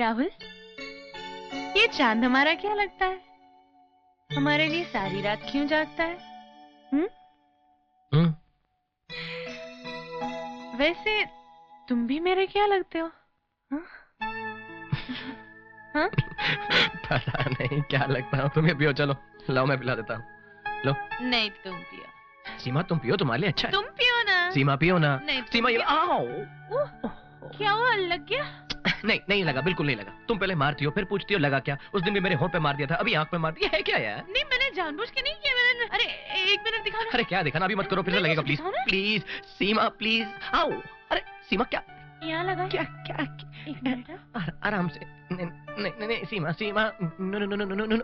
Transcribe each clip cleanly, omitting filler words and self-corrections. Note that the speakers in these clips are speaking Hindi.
राहुल, ये चांद हमारा क्या लगता है? हमारे लिए सारी रात क्यों जागता है? वैसे तुम भी मेरे क्या लगते हो? हाँ? पता नहीं क्या लगता हूँ तुम्हें। पियो, चलो लाओ मैं पिला देता हूँ। लो। नहीं, तुम पियो। सीमा तुम पियो, तुम्हारे लिए अच्छा है। तुम पियो ना। सीमा पियो ना। नहीं, सीमा ये आओ। क्या हुआ, लग गया? नहीं नहीं लगा, बिल्कुल नहीं लगा। तुम पहले मारती हो फिर पूछती हो लगा क्या। उस दिन भी मेरे होंठ पे मार दिया था, अभी आंख पे मार दिया है क्या यार? नहीं, मैंने जानबूझ के नहीं किया। मैंने अरे एक मिनट दिखाना। अरे क्या दिखाना, अभी मत करो, फिर से लगेगा। प्लीज प्लीज सीमा प्लीज आओ। अरे सीमा क्या यहाँ लगा? क्या क्या, एक मिनट आराम से। नहीं नहीं नहीं Seema Seema, no no no no no no.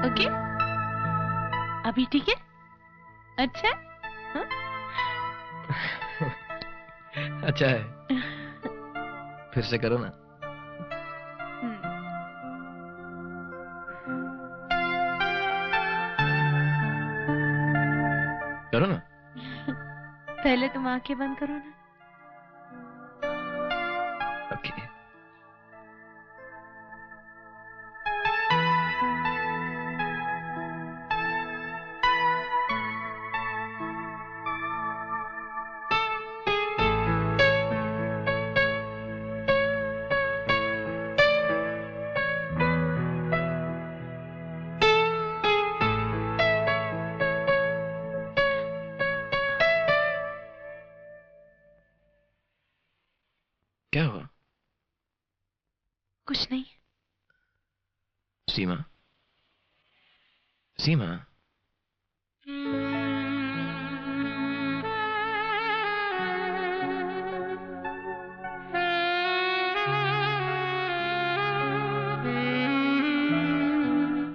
Okay, अभी ठीक है? अच्छा हाँ? अच्छा है। फिर से करो ना। करो ना। पहले तुम आंखें बंद करो ना। ओके। क्या हुआ? कुछ नहीं। सीमा सीमा,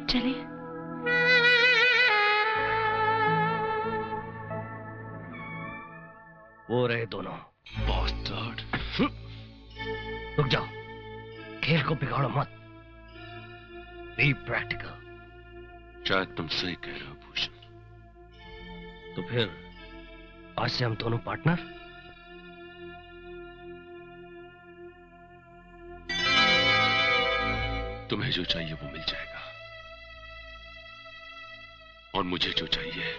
चले। वो रहे दोनों। रुक जाओ, खेल को बिगाड़ो मत। Be practical. शायद तुम सही कह रहे हो भूषण। तो फिर आज से हम दोनों पार्टनर। तुम्हें जो चाहिए वो मिल जाएगा, और मुझे जो चाहिए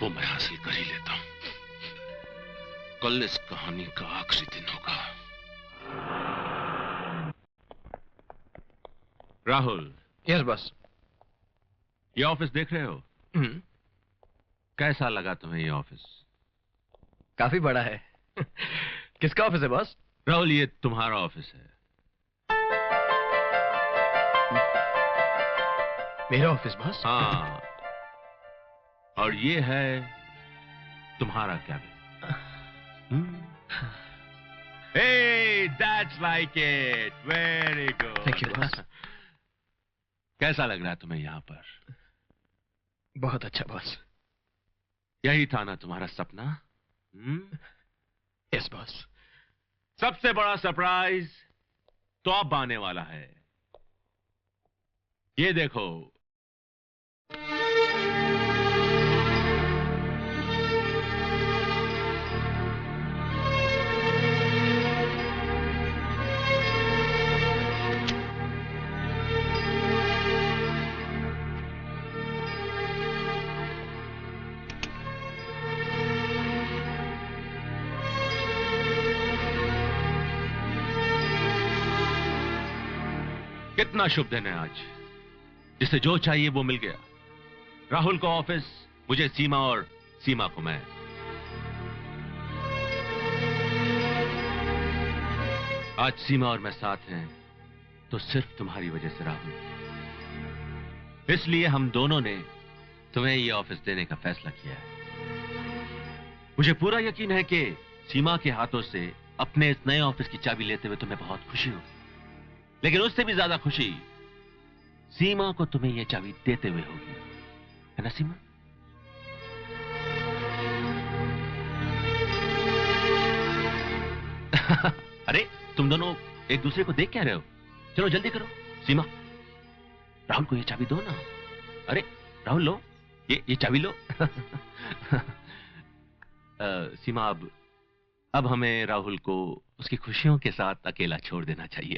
वो मैं हासिल कर ही लेता हूं। कल इस कहानी का आखिरी दिन होगा। राहुल। Yes boss. ये ऑफिस देख रहे हो? कैसा लगा तुम्हें ये ऑफिस? काफी बड़ा है। किसका ऑफिस है बॉस? राहुल, ये तुम्हारा ऑफिस है। मेरा ऑफिस बॉस? हाँ, और ये है तुम्हारा cabin. Hey, that's like it. Very good. Thank you, boss. कैसा लग रहा है तुम्हें यहाँ पर? बहुत अच्छा बॉस। यही था ना तुम्हारा सपना? Yes boss. सबसे बड़ा सरप्राइज तो अब आने वाला है। ये देखो। कितना शुभ दिन है आज, जिसे जो चाहिए वो मिल गया। राहुल को ऑफिस, मुझे सीमा, और सीमा को मैं। आज सीमा और मैं साथ हैं तो सिर्फ तुम्हारी वजह से राहुल। इसलिए हम दोनों ने तुम्हें ये ऑफिस देने का फैसला किया है। मुझे पूरा यकीन है कि सीमा के हाथों से अपने इस नए ऑफिस की चाबी लेते हुए तुम्हें बहुत खुशी होगी, लेकिन उससे भी ज्यादा खुशी सीमा को तुम्हें यह चाबी देते हुए होगी, है ना सीमा? अरे तुम दोनों एक दूसरे को देख क्या रहे हो? चलो जल्दी करो। सीमा, राहुल को ये चाबी दो ना। अरे राहुल लो, ये चाबी लो। सीमा, अब हमें राहुल को उसकी खुशियों के साथ अकेला छोड़ देना चाहिए।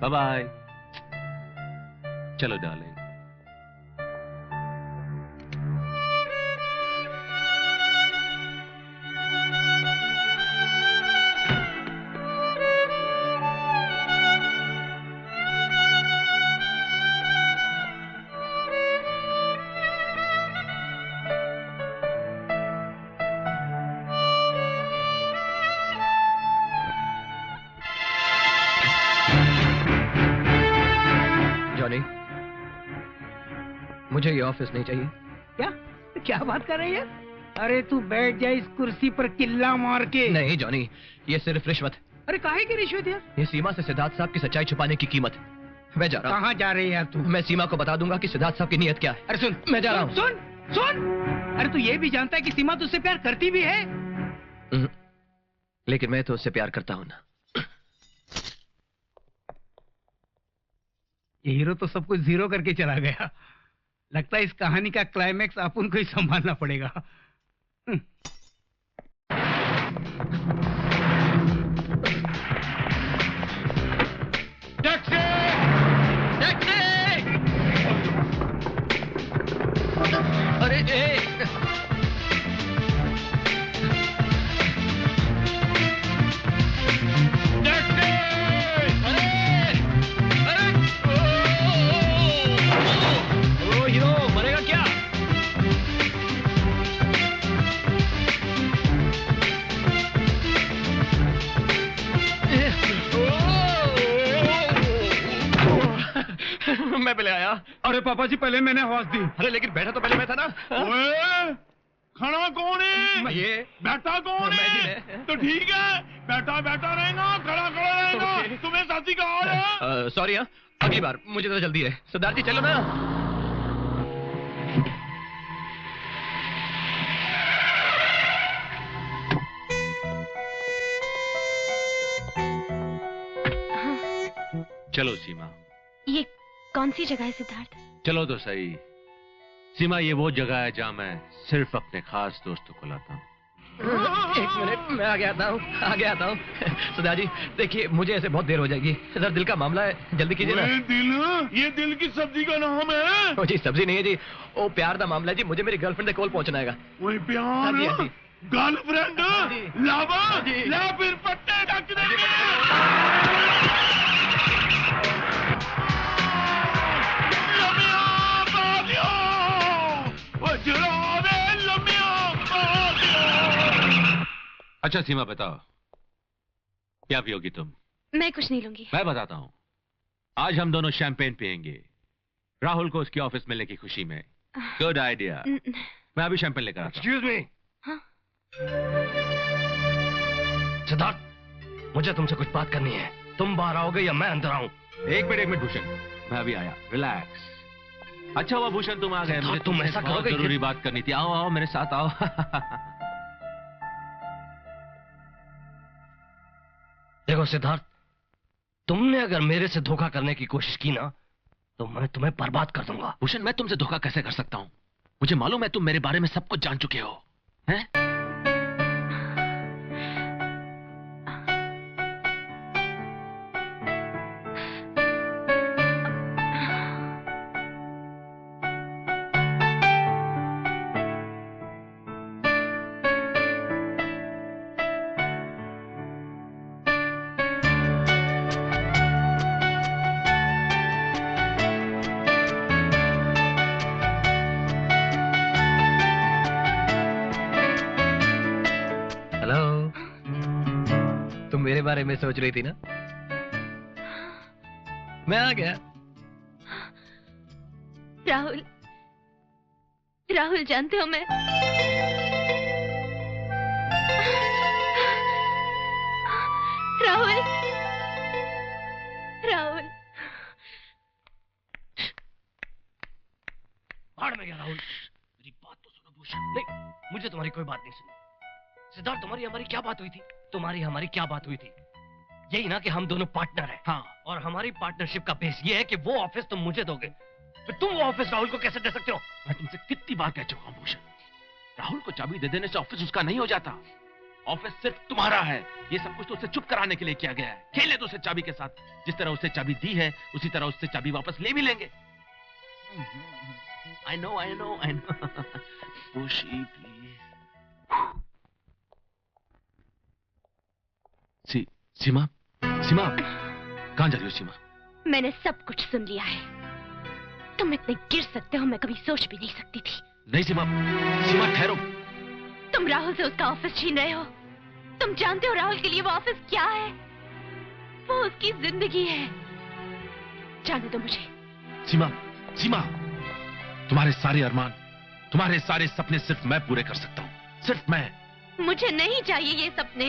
Bye bye. चलो डार्लिंग। जॉनी, मुझे ये ऑफिस नहीं चाहिए। क्या क्या बात कर रही है? अरे तू बैठ जा इस कुर्सी पर किल्ला मार के। नहीं जॉनी, ये सिर्फ रिश्वत है। अरे काहे की रिश्वत है? ये सीमा से सिद्धार्थ साहब की सच्चाई छुपाने की कीमत है। मैं जा रहा हूँ। कहाँ जा रही है यार तू? मैं सीमा को बता दूंगा कि सिद्धार्थ साहब की नीयत क्या है। अरे सुन, मैं जा रहा हूँ। सुन सुन, अरे तू ये भी जानता है कि सीमा तुझसे प्यार करती भी है? लेकिन मैं तो उससे प्यार करता हूँ ना। ये हीरो तो सब कुछ जीरो करके चला गया। लगता है इस कहानी का क्लाइमैक्स अपन को ही संभालना पड़ेगा। टैक्सी! टैक्सी! अरे हीरो मरेगा क्या? मैं पहले आया। अरे पापा जी पहले मैंने आवाज दी। अरे लेकिन बैठा तो पहले मैं था ना। ओए, खड़ा कौन है? ये बैठा कौन मैं जी है? है। तो ठीक है, बैठा बैठा रहेगा, खड़ा खड़ा रहेगा। तुम्हें साथी कहा है? सॉरी हाँ, अगली बार मुझे तो जल्दी है। सिद्धार्थ जी चलो ना। चलो सीमा। ये कौन सी जगह है सिद्धार्थ? चलो तो सही। सीमा, ये वो जगह है जहां मैं सिर्फ अपने खास दोस्तों को लाता हूँ। एक मिनट, मैं आगे आता हूँ, आगे आता हूँ। सिद्धार्थ जी देखिए, मुझे ऐसे बहुत देर हो जाएगी। सर दिल का मामला है, जल्दी कीजिए ना। दिल? ये दिल की सब्जी का नाम है? ओ जी सब्जी नहीं है जी, ओ प्यार का मामला है जी। मुझे मेरी गर्लफ्रेंड से कॉल पहुंचना है। वही प्यार? हाँ जी, हाँ जी। गर्लफ्रेंड? हाँ जी। लावा? हाँ जी। ला फिर पट्टे ढक देंगे। लमिया बादियो, वज्रावे लमिया बादियो। अच्छा सीमा, बताओ क्या पियोगी तुम? मैं कुछ नहीं लूंगी। मैं बताता हूँ। आज हम दोनों शैंपेन पियेंगे, राहुल को उसकी ऑफिस मिलने की खुशी में। Good idea. मैं अभी शैंपेन लेकर आता हूँ। Excuse me. हाँ? सिद्धार्थ, मुझे तुमसे कुछ बात करनी है। तुम बाहर आओगे या मैं अंदर आऊं? एक मिनट भूषण, मैं अभी आया। रिलैक्स। अच्छा हुआ भूषण तुम आ गए। मुझे तुम तुमसे ऐसा बहुत करोगे? जरूरी बात करनी थी। आओ आओ मेरे साथ आओ। देखो सिद्धार्थ, तुमने अगर मेरे से धोखा करने की कोशिश की ना, तो मैं तुम्हें बर्बाद कर दूंगा। भूषण, मैं तुमसे धोखा कैसे कर सकता हूँ? मुझे मालूम है तुम मेरे बारे में सब कुछ जान चुके हो। हैं? मेरे बारे में सोच रही थी ना? मैं आ गया। राहुल, राहुल जानते हो मैं राहुल, राहुल भाड़ में गया राहुल। मेरी बात तो सुनो भूषण। नहीं, मुझे तुम्हारी कोई बात नहीं सुनी। सिद्धार्थ, तुम्हारी हमारी क्या बात हुई थी? तुम्हारी हमारी क्या बात हुई थी? यही ना कि हम दोनों पार्टनर हैं। हाँ, और हमारी पार्टनरशिप का बेस ये है कि वो ऑफिस तुम मुझे दोगे, तो तुम वो ऑफिस राहुल को कैसे दे सकते हो? मैं तुमसे कितनी बार कह चुका हूं भूषण, राहुल को चाबी दे देने से ऑफिस उसका नहीं हो जाता। ऑफिस सिर्फ तुम्हारा है। ये सब कुछ तो उसे चुप कराने के लिए किया गया है। खेले तो उसे चाबी के साथ, जिस तरह उसे चाबी दी है उसी तरह उससे चाबी वापस ले भी लेंगे। I know. Pushy, please. सीमा, कहां जा रही हो सीमा? मैंने सब कुछ सुन लिया है। तुम इतने गिर सकते हो मैं कभी सोच भी नहीं सकती थी। नहीं सीमा ठहरो। तुम राहुल से उसका ऑफिस छीन रहे हो। तुम जानते हो राहुल के लिए वो ऑफिस क्या है? वो उसकी जिंदगी है। जाने दो मुझे। सीमा, तुम्हारे सारे अरमान, तुम्हारे सारे सपने सिर्फ मैं पूरे कर सकता हूँ, सिर्फ मैं। मुझे नहीं चाहिए ये सपने।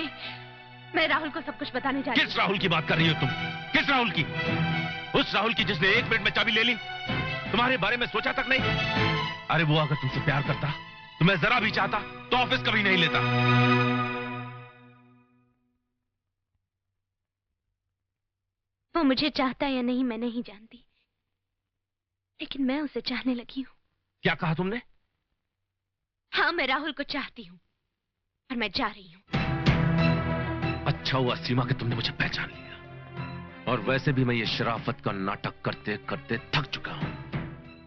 मैं राहुल को सब कुछ बताने जा रही हूँ। किस राहुल की बात कर रही हो तुम? किस राहुल की? उस राहुल की जिसने 1 मिनट में चाबी ले ली? तुम्हारे बारे में सोचा तक नहीं? अरे वो अगर तुमसे प्यार करता, तुम्हें जरा भी चाहता, तो ऑफिस कभी नहीं लेता। वो मुझे चाहता या नहीं मैं नहीं जानती, लेकिन मैं उसे चाहने लगी हूँ। क्या कहा तुमने? हाँ, मैं राहुल को चाहती हूँ और मैं जा रही हूँ। अच्छा हुआ सीमा कि तुमने मुझे पहचान लिया, और वैसे भी मैं ये शराफत का नाटक करते करते थक चुका हूँ।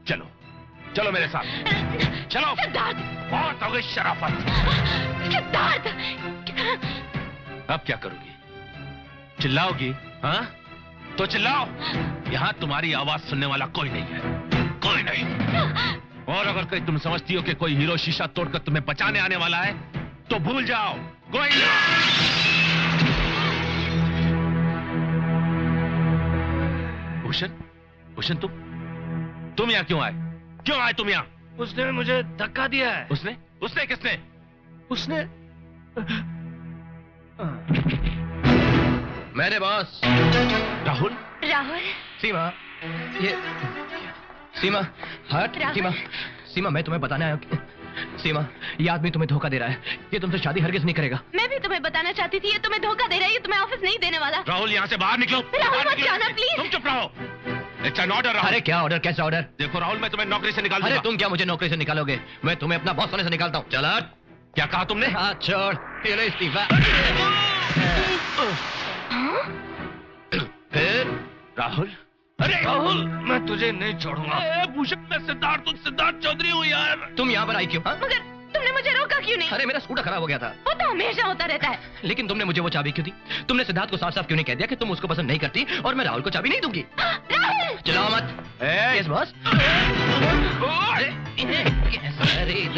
चलो मेरे साथ, चलो। सिद्धार्थ! बहुत हो गई शराफत। सिद्धार्थ! अब क्या करोगी? चिल्लाओगी? हाँ, तो चिल्लाओ। यहाँ तुम्हारी आवाज सुनने वाला कोई नहीं है, कोई नहीं। और अगर कहीं तुम समझती हो कि कोई हीरो शीशा तोड़कर तुम्हें बचाने आने वाला है, तो भूल जाओ, कोई नहीं। भूषण, तुम यहाँ क्यों आए? क्यों आए तुम यहाँ? उसने मुझे धक्का दिया है। उसने किसने? उसने मेरे बॉस राहुल। सीमा, ये सीमा हट। सीमा मैं तुम्हें बताना है सीमा, ये आदमी तुम्हें धोखा दे रहा है। ये तुमसे शादी हरगिज नहीं करेगा। मैं भी तुम्हें बताना चाहती थी, ये तुम्हें धोखा दे रहा है, ये तुम्हें ऑफिस नहीं देने वाला। राहुल यहाँ से बाहर निकलो। राहुल मत जाना प्लीज। तुम चुप रहो। It's an order. अरे क्या ऑर्डर? कैसा ऑर्डर? देखो राहुल, मैं तुम्हें नौकरी से निकाल दूंगा। अरे तुम क्या मुझे नौकरी से निकालोगे? मैं तुम्हें अपना बॉस होने से निकालता हूँ। चल हट। क्या कहा तुमने? हाथ छोड़। ये लो इस्तीफा। फिर राहुल, अरे राहुल, मैं तुझे नहीं छोड़ूंगा। भूषण, मैं सिद्धार्थ चौधरी हूँ यार। तुम यहाँ पर आई क्यों? मगर तुमने मुझे रोका क्यों नहीं? अरे मेरा स्कूटर खराब हो गया था। वो तो हमेशा होता रहता है। लेकिन तुमने मुझे वो चाबी क्यों दी? तुमने सिद्धार्थ को साफ साफ क्यों नहीं कह दिया कि तुम उसको पसंद नहीं करती और मैं राहुल को चाबी नहीं दूंगी? राहुल! चलाओ मत। Yes boss.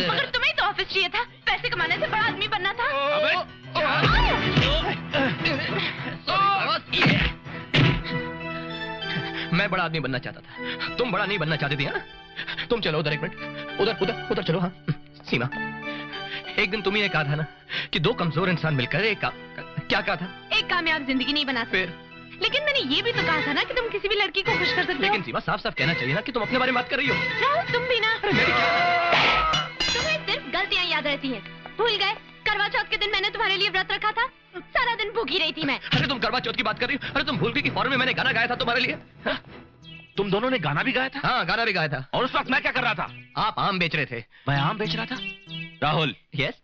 मगर तुम्हें तो ऑफिस चाहिए था, पैसे कमाने से बड़ा आदमी बनना था। मैं बड़ा आदमी बनना चाहता था, तुम बड़ा नहीं बनना चाहती थी। हाँ, तुम चलो उधर 1 मिनट, उधर चलो। हाँ सीमा, एक दिन तुम ही ने कहा था ना कि 2 कमजोर इंसान मिलकर एक क्या कहा था? एक कामयाब जिंदगी नहीं बना सकते। फिर लेकिन मैंने ये भी तो कहा था ना कि तुम किसी भी लड़की को खुश कर सकते हो। लेकिन सीमा, साफ साफ कहना चाहिए ना कि तुम अपने बारे में बात कर रही हो। राहुल, तुम भी ना। तुम्हें सिर्फ गलतियां याद रहती हैं। भूल गए करवा चौथ के दिन मैंने तुम्हारे लिए व्रत रखा था? सारा दिन भूखी रही थी मैं। अरे तुम करवा चौथ की बात कर रही हो? अरे तुम भूल गई कि फॉरन में मैंने गाना गाया था तुम्हारे लिए? हाँ? तुम दोनों ने गाना भी गाया था? हाँ, गाना भी गाया था। और उस वक्त मैं क्या कर रहा था? आप आम बेच रहे थे। मैं आम बेच रहा था? राहुल। यस।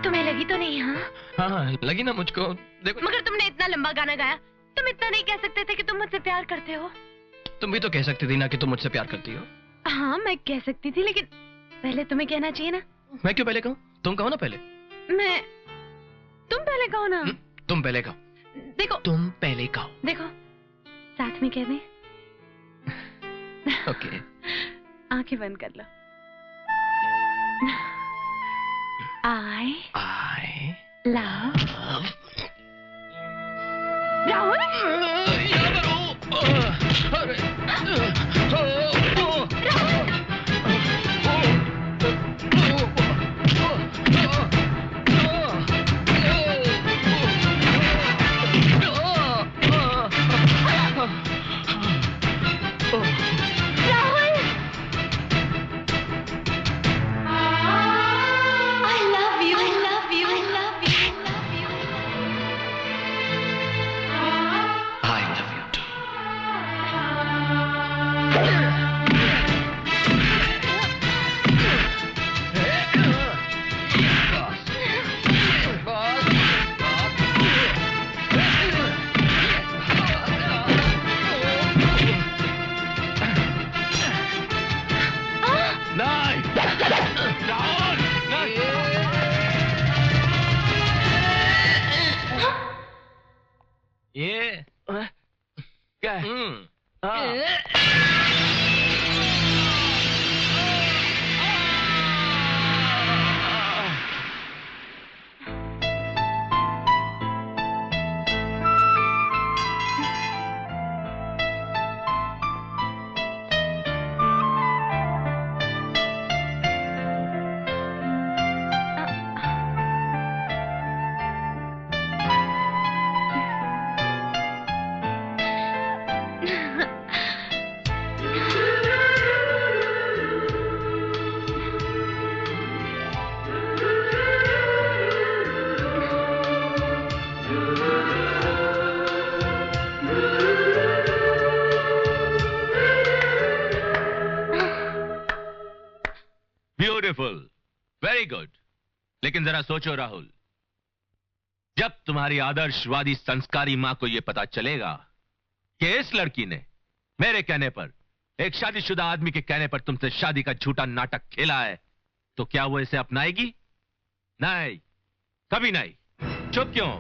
तुम्हें लगी तो नहीं? हाँ लगी ना मुझको। देखो, मगर तुमने इतना लंबा गाना गाया, तुम इतना नहीं कह सकते थे कि तुम मुझसे प्यार करते हो? तुम भी तो कह सकती थी ना कि तुम मुझसे प्यार करती हो। हाँ मैं कह सकती थी, लेकिन पहले तुम्हें कहना चाहिए ना। मैं क्यों पहले कहूँ? तुम कहो ना पहले। तुम पहले कहो ना। तुम पहले कहो। देखो, तुम पहले कहो। देखो साथ में कह दें। ओके। आंखें बंद कर लो। I love Rahul. Beautiful, very good. लेकिन जरा सोचो राहुल, जब तुम्हारी आदर्शवादी संस्कारी मां को यह पता चलेगा कि इस लड़की ने मेरे कहने पर, एक शादीशुदा आदमी के कहने पर तुमसे शादी का झूठा नाटक खेला है, तो क्या वो इसे अपनाएगी? नहीं, कभी नहीं। चुप क्यों?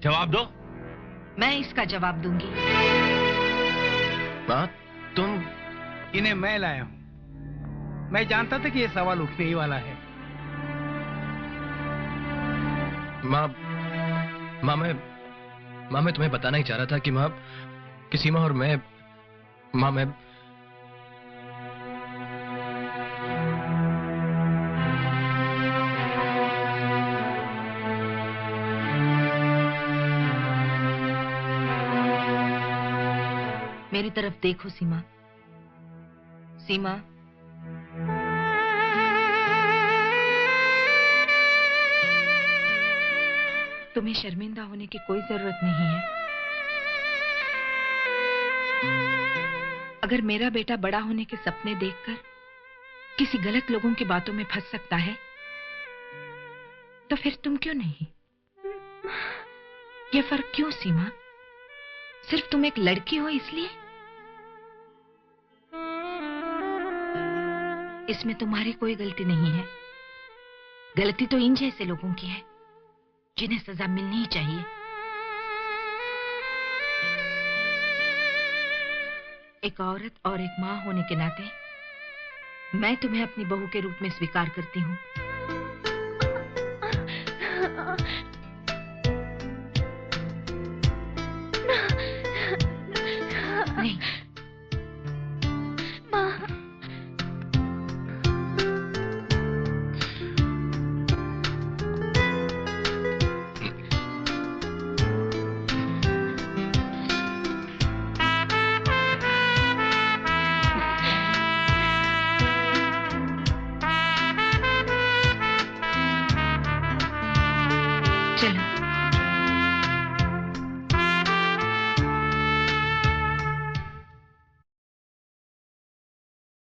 जवाब दो। मैं इसका जवाब दूंगी। माँ, तुम... इन्हें मैं लाया हूं। मैं जानता था कि ये सवाल उठने ही वाला है। माँ मैं तुम्हें बताना ही चाह रहा था कि माँ, कि सीमा और मैं मेरी तरफ देखो सीमा। सीमा, तुम्हें शर्मिंदा होने की कोई जरूरत नहीं है। अगर मेरा बेटा बड़ा होने के सपने देखकर किसी गलत लोगों की बातों में फंस सकता है, तो फिर तुम क्यों नहीं? ये फर्क क्यों सीमा? सिर्फ तुम एक लड़की हो इसलिए? इसमें तुम्हारी कोई गलती नहीं है। गलती तो इन जैसे लोगों की है जिन्हें सजा मिलनी ही चाहिए। एक औरत और एक मां होने के नाते मैं तुम्हें अपनी बहू के रूप में स्वीकार करती हूँ। नहीं,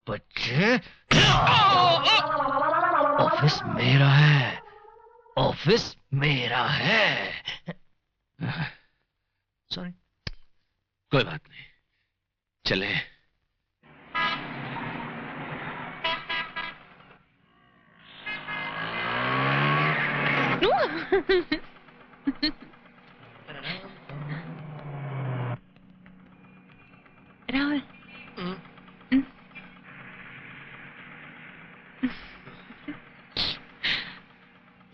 बच्चे, ऑफिस मेरा है, ऑफिस मेरा है। सॉरी। कोई बात नहीं, चले। राहुल,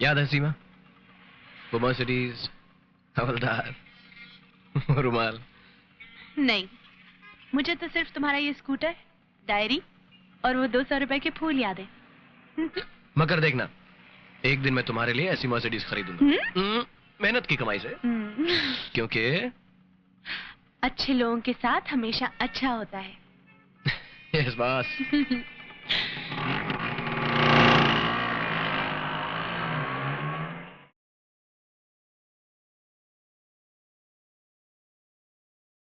याद है सीमा? वो मर्सिडीज, हवलदार, रुमाल? नहीं, मुझे तो सिर्फ तुम्हारा ये स्कूटर, डायरी और वो 200 रुपए के फूल याद है। मगर देखना, एक दिन मैं तुम्हारे लिए ऐसी मर्सिडीज खरीदूंगा, मेहनत की कमाई से। क्योंकि अच्छे लोगों के साथ हमेशा अच्छा होता है। Yes boss.